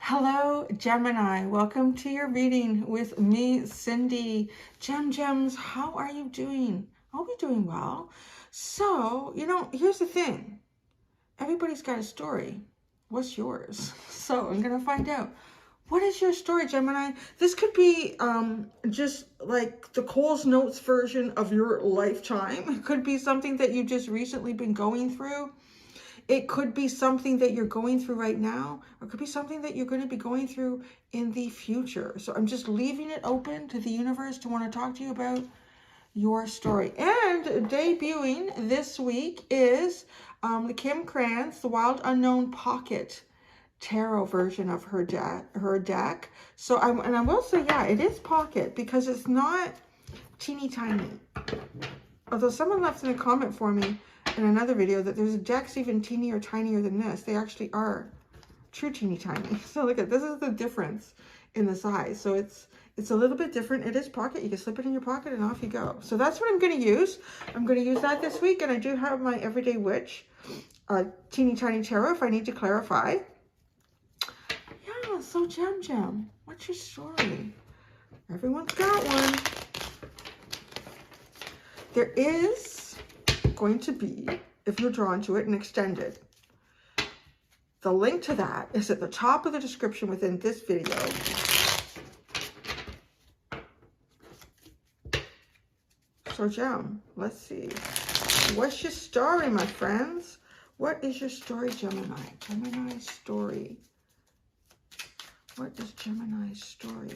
Hello, Gemini. Welcome to your reading with me, Cindy. Gems, how are you doing? I hope you're doing well. So, here's the thing. Everybody's got a story. What's yours? So I'm going to find out. What is your story, Gemini? This could be just like the Cole's Notes version of your lifetime. It could be something that you've just recently been going through. It could be something that you're going through right now, or it could be something that you're going to be going through in the future. So I'm just leaving it open to the universe to want to talk to you about your story. And debuting this week is the Kim Krantz, the Wild Unknown Pocket Tarot version of her deck. So I will say, yeah, it is pocket because it's not teeny tiny. Although someone left in a comment for me in another video that there's decks even teenier or tinier than this. They actually are true teeny tiny. So look at this, is the difference in the size. So it's a little bit different. It is pocket. You can slip it in your pocket and off you go. So that's what I'm going to use. I'm going to use that this week. And I do have my Everyday Witch teeny tiny tarot if I need to clarify. Yeah, so Gem, what's your story? Everyone's got one. There is going to be, if you're drawn to it, an extended. The link to that is at the top of the description within this video. So Gem, let's see. What's your story, my friends? What is your story, Gemini? Gemini's story. What is Gemini's story?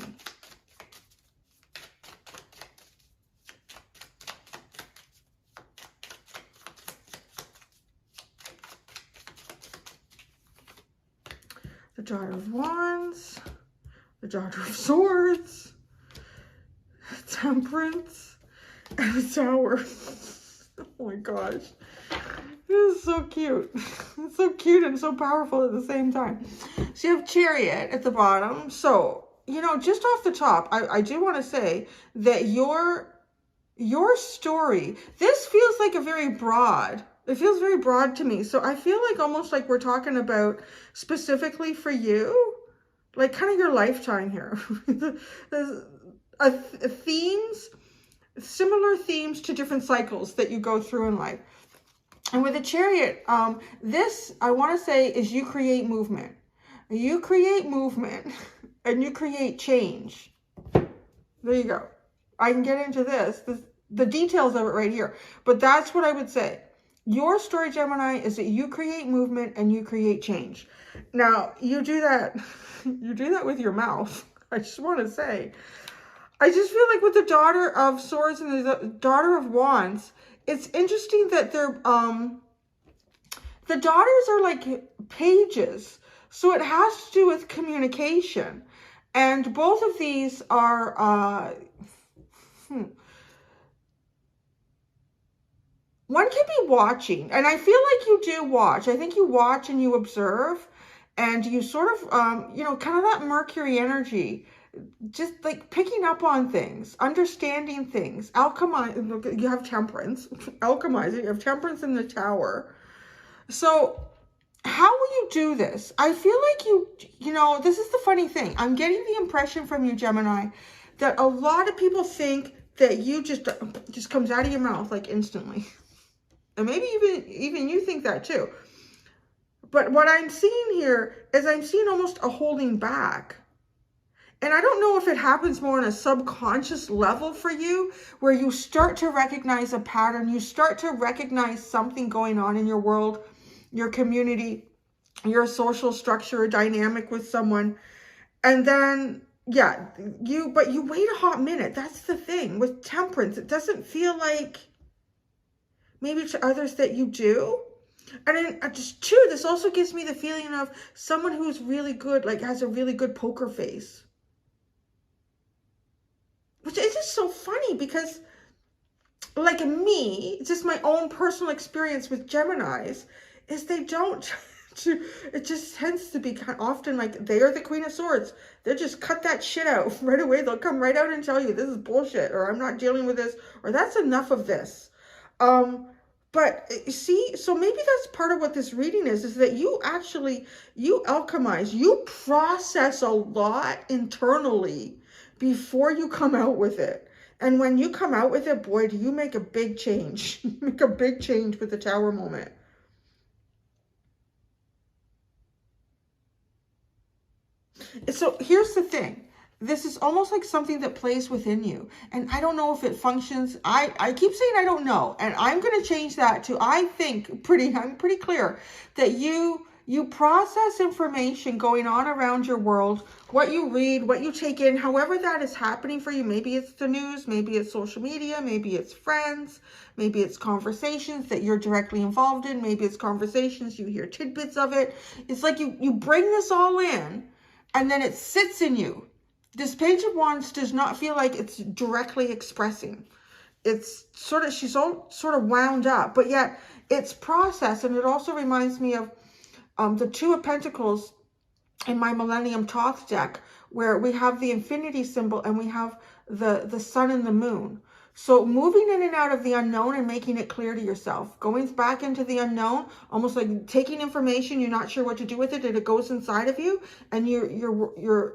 The Daughter of Wands, the Daughter of Swords, Temperance, and the Tower. Oh my gosh. This is so cute. It's so cute and so powerful at the same time. So you have Chariot at the bottom. So, just off the top, I do want to say that your story, this feels like a very broad. It feels very broad to me. So I feel like almost like we're talking about specifically for you, like kind of your lifetime here. Themes, similar themes to different cycles that you go through in life. And with a Chariot, this, I want to say, is you create movement. You create movement and you create change. There you go. I can get into the details of it right here. But that's what I would say. Your story, Gemini, is that you create movement and you create change. Now, you do that with your mouth. I just want to say. I just feel like with the Daughter of Swords and the Daughter of Wands, it's interesting that they're, the daughters are like pages. So it has to do with communication. And both of these are, one can be watching, and I feel like you do watch. I think you watch and you observe, and you sort of, kind of that Mercury energy, just like picking up on things, understanding things, alchemize. You have Temperance, alchemizing. You have Temperance in the Tower. So how will you do this? I feel like this is the funny thing. I'm getting the impression from you, Gemini, that a lot of people think that you just comes out of your mouth like instantly. And maybe even you think that too. But what I'm seeing here is I'm seeing almost a holding back. And I don't know if it happens more on a subconscious level for you, where you start to recognize a pattern, you start to recognize something going on in your world, your community, your social structure or dynamic with someone. And then, yeah, but you wait a hot minute. That's the thing with Temperance. It doesn't feel like maybe to others that you do. And then this also gives me the feeling of someone who's really good, like has a really good poker face. Which is just so funny because, like me, just my own personal experience with Geminis, is they don't, it just tends to be often like they are the Queen of Swords. They just cut that shit out right away. They'll come right out and tell you this is bullshit, or I'm not dealing with this, or that's enough of this. But see, so maybe that's part of what this reading is that you actually, you alchemize, you process a lot internally before you come out with it. And when you come out with it, boy, do you make a big change. Make a big change with the Tower moment. So here's the thing. This is almost like something that plays within you. And I don't know if it functions. I keep saying I don't know. And I'm going to change that to I'm pretty clear that you process information going on around your world, what you read, what you take in, however that is happening for you. Maybe it's the news, maybe it's social media, maybe it's friends, maybe it's conversations that you're directly involved in, maybe it's conversations, you hear tidbits of it. It's like you bring this all in and then it sits in you. This Page of Wands does not feel like it's directly expressing. It's sort of, she's all sort of wound up, but yet it's processed. And it also reminds me of the Two of Pentacles in my Millennium Thoth deck, where we have the infinity symbol and we have the sun and the moon. So moving in and out of the unknown and making it clear to yourself, going back into the unknown, almost like taking information, you're not sure what to do with it, and it goes inside of you, and you're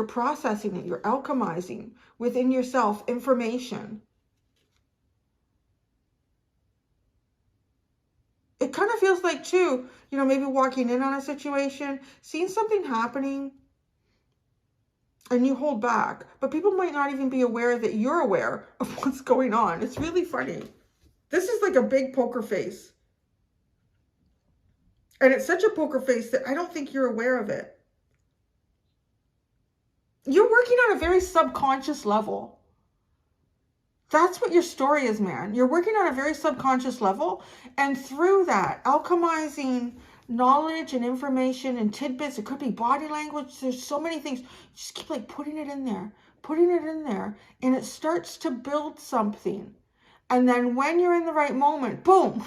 processing it, you're alchemizing within yourself information. It kind of feels like too, you know, maybe walking in on a situation, seeing something happening, and you hold back, but people might not even be aware that you're aware of what's going on. It's really funny. This is like a big poker face. And it's such a poker face that I don't think you're aware of it. You're working on a very subconscious level. That's what your story is, man. You're working on a very subconscious level. And through that, alchemizing knowledge and information and tidbits, it could be body language. There's so many things. Just keep like putting it in there, and it starts to build something. And then when you're in the right moment, boom,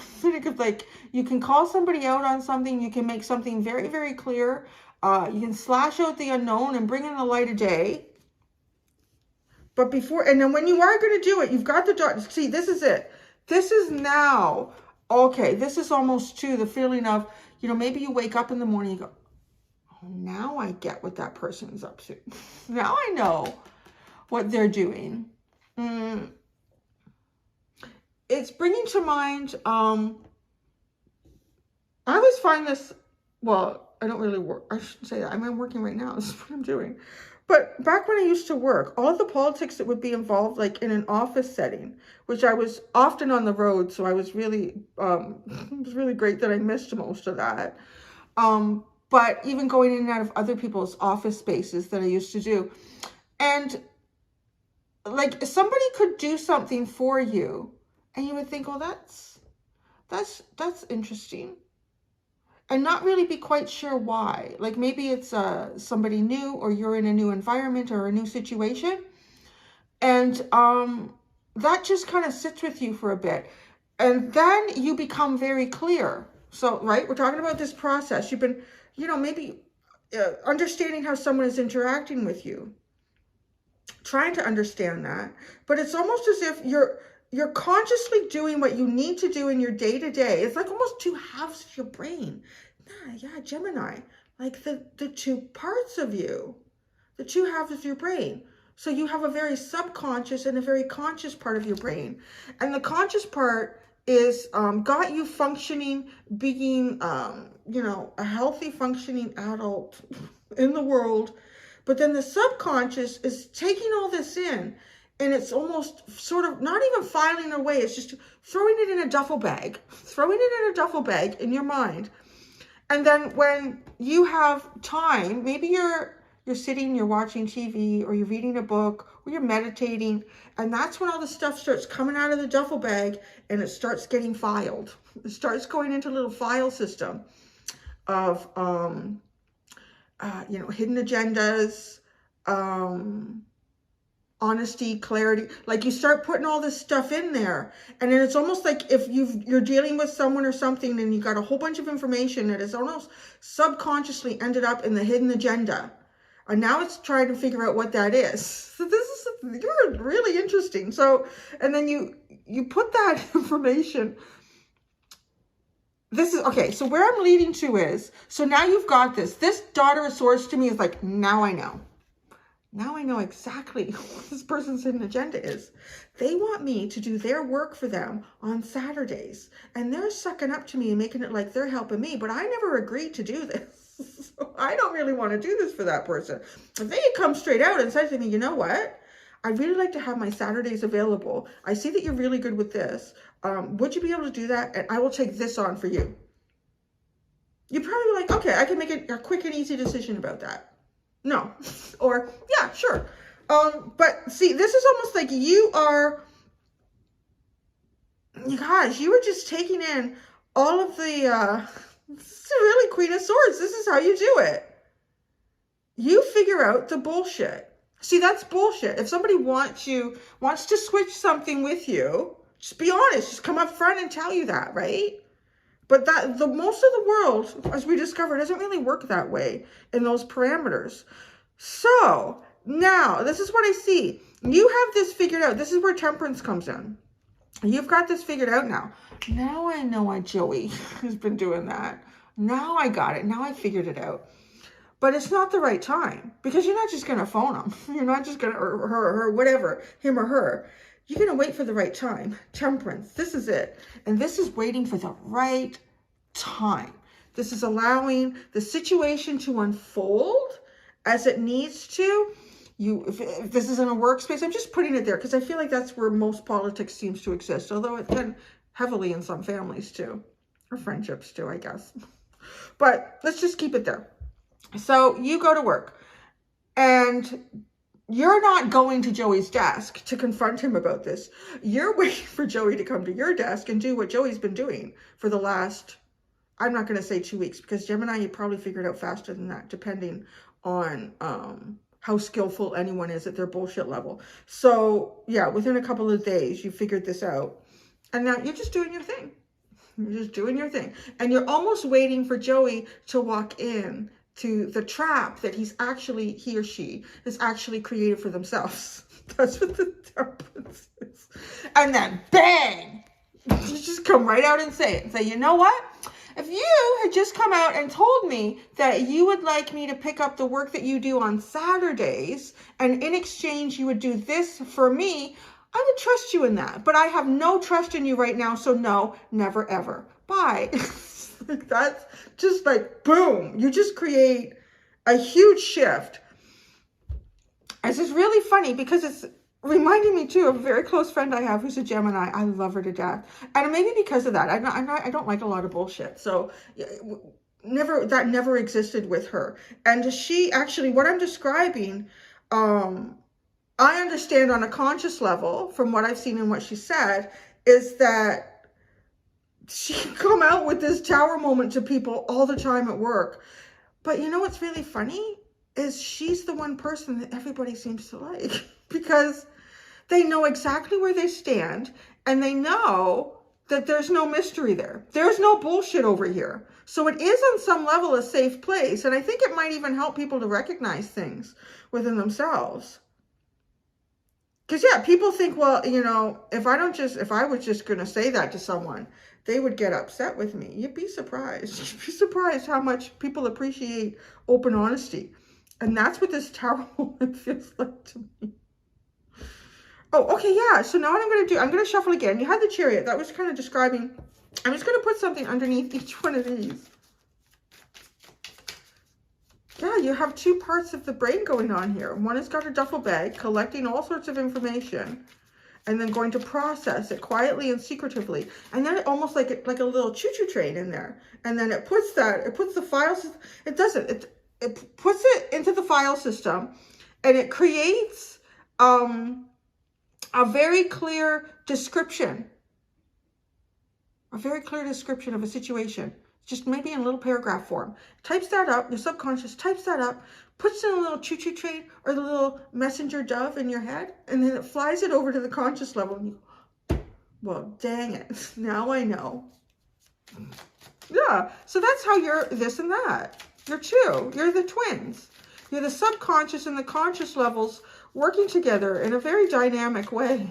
like you can call somebody out on something. You can make something very, very clear. You can slash out the unknown and bring in the light of day. But before, and then when you are going to do it, you've got the dark. See, this is it. This is now, okay, this is almost to the feeling of, you know, maybe you wake up in the morning, you go, oh, now I get what that person's up to. Now I know what they're doing. It's bringing to mind, I always find this, well, I don't really work. I shouldn't say that. I'm working right now. This is what I'm doing. But back when I used to work, all the politics that would be involved, like in an office setting, which I was often on the road, so I was really, it was really great that I missed most of that. But even going in and out of other people's office spaces that I used to do. And like somebody could do something for you and you would think, oh, that's interesting. And not really be quite sure why. Like maybe it's somebody new, or you're in a new environment or a new situation. And that just kind of sits with you for a bit. And then you become very clear. So, right, we're talking about this process. You've been, you know, maybe understanding how someone is interacting with you. Trying to understand that. But it's almost as if you're consciously doing what you need to do in your day-to-day. It's like almost two halves of your brain. Yeah, Gemini. Like the two parts of you. The two halves of your brain. So you have a very subconscious and a very conscious part of your brain. And the conscious part is got you functioning, being, you know, a healthy functioning adult in the world. But then the subconscious is taking all this in. And it's almost sort of not even filing away. It's just throwing it in a duffel bag. Throwing it in a duffel bag in your mind. And then when you have time, maybe you're sitting, you're watching TV, or you're reading a book, or you're meditating. And that's when all the stuff starts coming out of the duffel bag and it starts getting filed. It starts going into a little file system of, you know, hidden agendas, honesty, clarity. Like you start putting all this stuff in there, and then it's almost like if you're dealing with someone or something and you got a whole bunch of information that is almost subconsciously ended up in the hidden agenda, and now it's trying to figure out what that is. So this is, you're really interesting. So, and then you put that information. This is, okay, so where I'm leading to is, so now you've got this. This Daughter of Swords to me is like, now I know. Now I know exactly what this person's hidden agenda is. They want me to do their work for them on Saturdays. And they're sucking up to me and making it like they're helping me. But I never agreed to do this. So I don't really want to do this for that person. If they come straight out and say to me, you know what? I'd really like to have my Saturdays available. I see that you're really good with this. Would you be able to do that? And I will take this on for you. You'd probably be like, okay, I can make a quick and easy decision about that. No. Or, yeah, sure. But see, this is almost like you are, gosh, you were just taking in all of the, this is really Queen of Swords. This is how you do it. You figure out the bullshit. See, that's bullshit. If somebody wants to switch something with you, just be honest. Just come up front and tell you that, right? But the most of the world, as we discovered, doesn't really work that way in those parameters. So now, this is what I see. You have this figured out. This is where temperance comes in. You've got this figured out now. Now I know why Joey has been doing that. Now I got it. Now I figured it out. But it's not the right time, because you're not just going to phone him. You're not just going to, or her, whatever, him or her. You're going to wait for the right time. Temperance. This is it. And this is waiting for the right time. This is allowing the situation to unfold as it needs to. If this is in a workspace, I'm just putting it there because I feel like that's where most politics seems to exist, although it can heavily in some families too, or friendships too, I guess. But let's just keep it there. So you go to work and you're not going to Joey's desk to confront him about this. You're waiting for Joey to come to your desk and do what Joey's been doing for the last, I'm not going to say 2 weeks, because Gemini, you probably figured out faster than that, depending on how skillful anyone is at their bullshit level. So yeah, within a couple of days, you figured this out. And now you're just doing your thing. You're just doing your thing. And you're almost waiting for Joey to walk in to the trap that he or she is actually created for themselves. That's what the temperance is. And then bang, you just come right out and say it. And say, you know what? If you had just come out and told me that you would like me to pick up the work that you do on Saturdays, and in exchange you would do this for me, I would trust you in that. But I have no trust in you right now, so no, never ever. Bye. That's just like, boom. You just create a huge shift. This is really funny because it's reminding me too of a very close friend I have who's a Gemini. I love her to death. And maybe because of that, I don't like a lot of bullshit. So that never existed with her. And she actually, what I'm describing, I understand on a conscious level from what I've seen and what she said, is that she can come out with this tower moment to people all the time at work. But you know what's really funny is she's the one person that everybody seems to like, because they know exactly where they stand and they know that there's no mystery there. There's no bullshit over here. So it is on some level a safe place. And I think it might even help people to recognize things within themselves. Because yeah, people think, well, you know, if I was just going to say that to someone, they would get upset with me. You'd be surprised. You'd be surprised how much people appreciate open honesty. And that's what this tower moment feels like to me. Oh, okay, yeah. So now what I'm going to do, I'm going to shuffle again. You had the Chariot. That was kind of describing. I'm just going to put something underneath each one of these. Yeah, you have two parts of the brain going on here. One has got a duffel bag collecting all sorts of information and then going to process it quietly and secretively. And then it almost like a little choo-choo train in there. And then it puts the files, it puts it into the file system, and it creates a very clear description of a situation. Just maybe in a little paragraph form. Types that up, your subconscious types that up, puts in a little choo-choo train or the little messenger dove in your head, and then it flies it over to the conscious level. And you, well, dang it, now I know. Yeah, so that's how you're this and that. You're two, you're the twins. You're the subconscious and the conscious levels working together in a very dynamic way.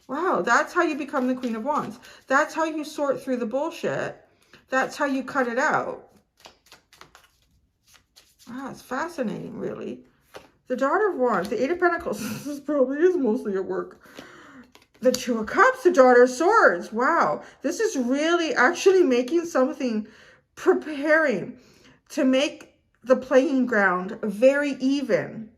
Wow, that's how you become the Queen of Wands. That's how you sort through the bullshit. That's how you cut it out. Wow, it's fascinating, really. The Daughter of Wands, the Eight of Pentacles. This probably is mostly at work. The Two of Cups, the Daughter of Swords. Wow, this is really actually making something, preparing to make the playing ground very even.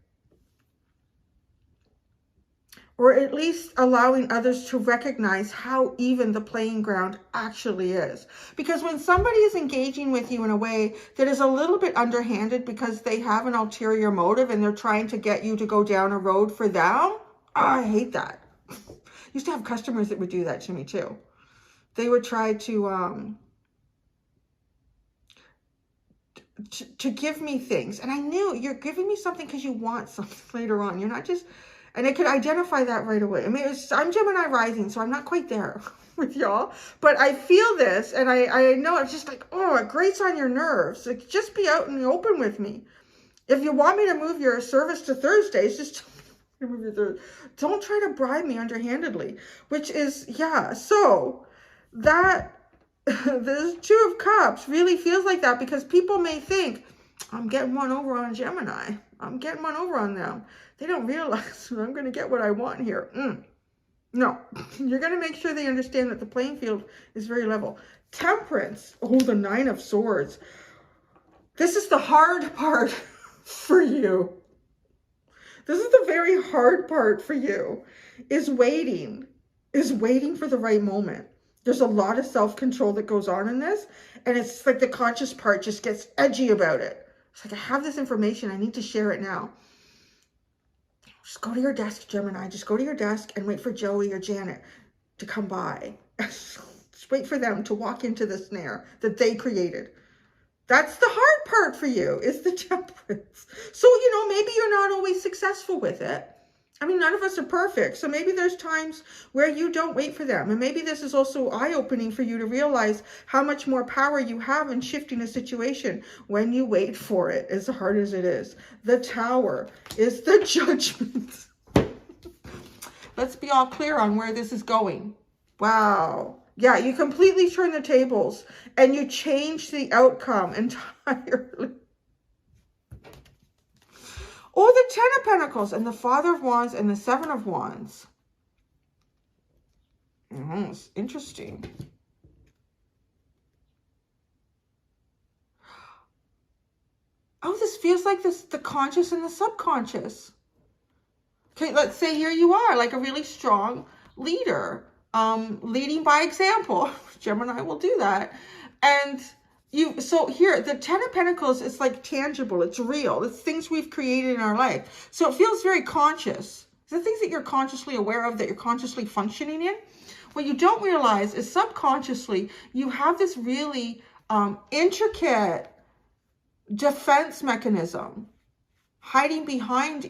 Or at least allowing others to recognize how even the playing ground actually is. Because when somebody is engaging with you in a way that is a little bit underhanded because they have an ulterior motive and they're trying to get you to go down a road for them, I hate that. Used to have customers that would do that to me too. They would try to give me things. And I knew you're giving me something because you want something later on. You're not just... And I could identify that right away. I mean, I'm Gemini rising, so I'm not quite there with y'all. But I feel this, and I know it's just like, oh, it grates on your nerves. Like, just be out in the open with me. If you want me to move your service to Thursdays, just move your Thursdays. Don't try to bribe me underhandedly. Which is, yeah. So that this Two of Cups really feels like that because people may think, I'm getting one over on Gemini. I'm getting one over on them. They don't realize I'm going to get what I want here. No, you're going to make sure they understand that the playing field is very level. Temperance. Oh, the Nine of Swords. This is the hard part for you. This is the very hard part for you, is waiting for the right moment. There's a lot of self-control that goes on in this, and it's like the conscious part just gets edgy about it. It's like, I have this information. I need to share it now. Just go to your desk, Gemini. Just go to your desk and wait for Joey or Janet to come by. Just wait for them to walk into the snare that they created. That's the hard part for you, is the temperance. So, maybe you're not always successful with it. I mean, none of us are perfect. So maybe there's times where you don't wait for them. And maybe this is also eye-opening for you to realize how much more power you have in shifting a situation when you wait for it, as hard as it is. The Tower is the Judgment. Let's be all clear on where this is going. Wow. Yeah, you completely turn the tables and you change the outcome entirely. Or the Ten of Pentacles and the Father of Wands and the Seven of Wands. It's interesting. Oh, this feels like the conscious and the subconscious. Okay, let's say here you are, like a really strong leader, leading by example. Gemini will do that. And so here, the Ten of Pentacles is like tangible. It's real. It's things we've created in our life. So it feels very conscious. The things that you're consciously aware of, that you're consciously functioning in. What you don't realize is subconsciously, you have this really intricate defense mechanism hiding behind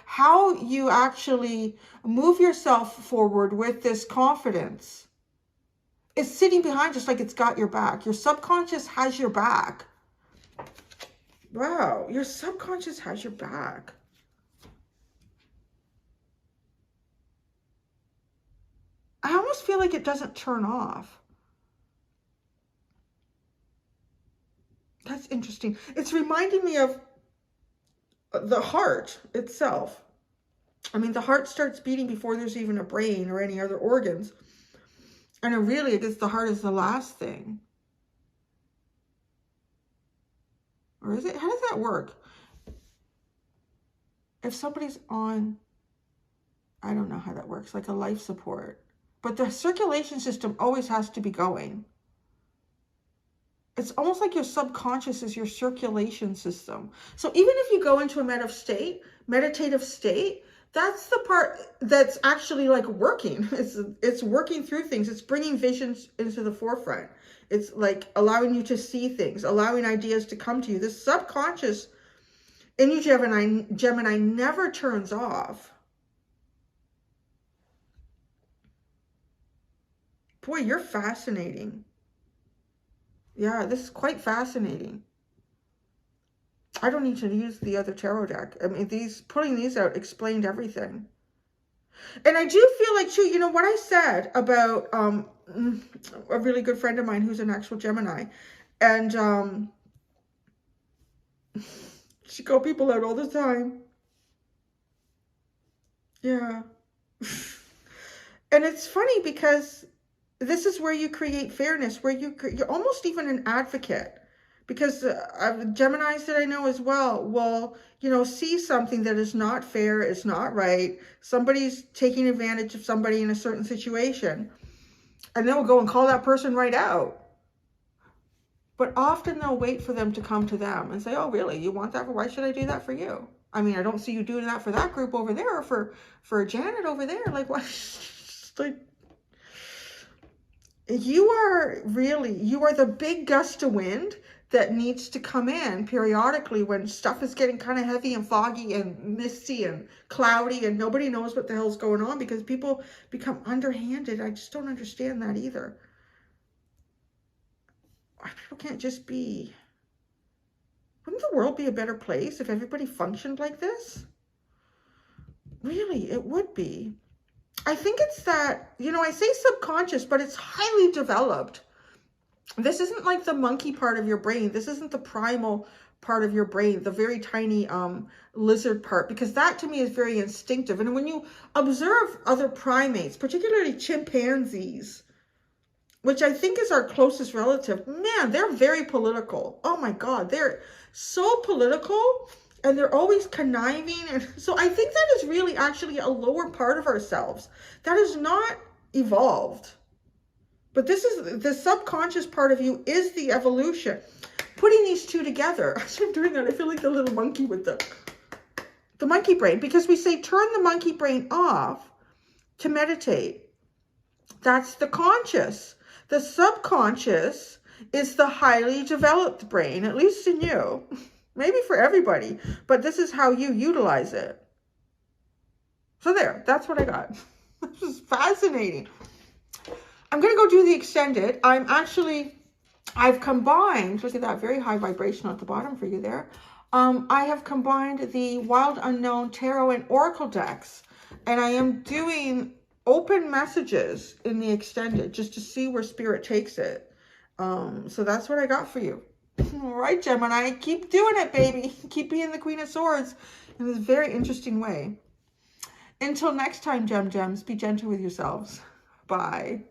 how you actually move yourself forward with this confidence. It's sitting behind just like it's got your back. Your subconscious has your back. Wow, your subconscious has your back. I almost feel like it doesn't turn off. That's interesting. It's reminding me of the heart itself. I mean, the heart starts beating before there's even a brain or any other organs. And I guess the heart is the last thing. Or is it? How does that work? If somebody's on, I don't know how that works, like a life support. But the circulation system always has to be going. It's almost like your subconscious is your circulation system. So even if you go into a meditative state, that's the part that's actually like working. It's working through things. It's bringing visions into the forefront. It's like allowing you to see things, allowing ideas to come to you. This subconscious in you, Gemini never turns off. Boy, you're fascinating. Yeah, this is quite fascinating. I don't need to use the other tarot deck. I mean, pulling these out explained everything. And I do feel like, too, you know, what I said about a really good friend of mine who's an actual Gemini. And she called people out all the time. Yeah. And it's funny because this is where you create fairness, where you're almost even an advocate. Because Geminis that I know as well will, you know, see something that is not fair, is not right. Somebody's taking advantage of somebody in a certain situation. And they'll go and call that person right out. But often they'll wait for them to come to them and say, oh, really? You want that? Why should I do that for you? I mean, I don't see you doing that for that group over there, or for Janet over there. Like, what? Like, you are the big gust of wind that needs to come in periodically when stuff is getting kind of heavy and foggy and misty and cloudy and nobody knows what the hell's going on because people become underhanded. I just don't understand that either. People can't just be... Wouldn't the world be a better place if everybody functioned like this? Really, it would be. I think it's that, you know, I say subconscious, but it's highly developed. This isn't like the monkey part of your brain. This isn't the primal part of your brain, the very tiny lizard part, because that to me is very instinctive. And when you observe other primates, particularly chimpanzees, which I think is our closest relative, man, they're very political. Oh my God, they're so political. And they're always conniving. And so I think that is really actually a lower part of ourselves that is not evolved. But this is the subconscious part of you, is the evolution. Putting these two together. As I'm doing that, I feel like the little monkey with the monkey brain. Because we say turn the monkey brain off to meditate. That's the conscious. The subconscious is the highly developed brain, at least in you. Maybe for everybody, but this is how you utilize it. So there, that's what I got. This is fascinating. I'm going to go do the extended. I've combined, look at that, very high vibration at the bottom for you there. I have combined the Wild Unknown Tarot and Oracle decks, and I am doing open messages in the extended just to see where Spirit takes it. So that's what I got for you. All right, Gemini, keep doing it, baby. Keep being the Queen of Swords in this very interesting way. Until next time, Gems, be gentle with yourselves. Bye.